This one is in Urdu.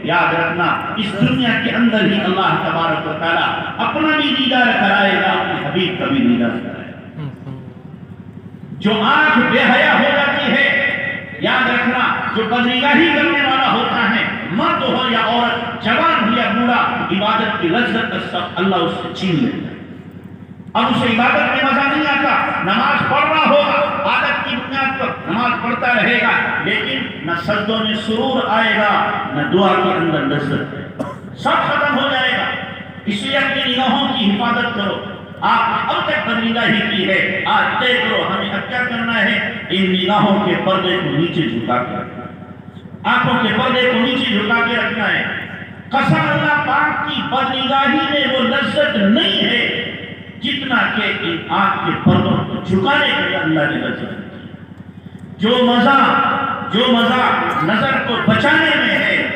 یاد رکھنا اس دنیا کے اندر ہی اللہ تبارک و تعالیٰ اپنا بھی دیدار کرائے گا، اپنے حبیب کا بھی دیدار کرائے گا۔ جو آنکھ بے حیا ہو جاتی ہے، یاد رکھنا جو بدنگاہی کرنے والا ہوتا ہے، مرد ہو یا عورت، جوان ہو یا بوڑھا، عبادت کی لذت کا سب اللہ اس سے چھین لیتا ہے۔ اب اسے عبادت میں مزہ نہیں آتا، نماز پڑھ رہا ہوگا، عادت کی بنیاد پر نماز پڑھتا رہے گا، لیکن نہ سجدوں میں سرور آئے گا، نہ دعا کے اندر لذت، سب ختم ہو جائے گا۔ اس لیے اپنی نگاہوں کی حفاظت کرو۔ آپ اب تک بدنگاہی کی ہے، آج طے کرو ہمیں اب کیا کرنا ہے، ان نگاہوں کے پردے کو نیچے جھکا کے رکھنا ہے، آنکھوں کے پردے کو نیچے جھکا کے رکھنا ہے۔ قسم اللہ پاک کی بدنگاہی میں وہ لذت نہیں ہے جتنا کہ ان آنکھ کے پردوں کو جھکانے کے لیے اللہ نے لذت دی۔ جو مزہ نظر کو بچانے میں ہے،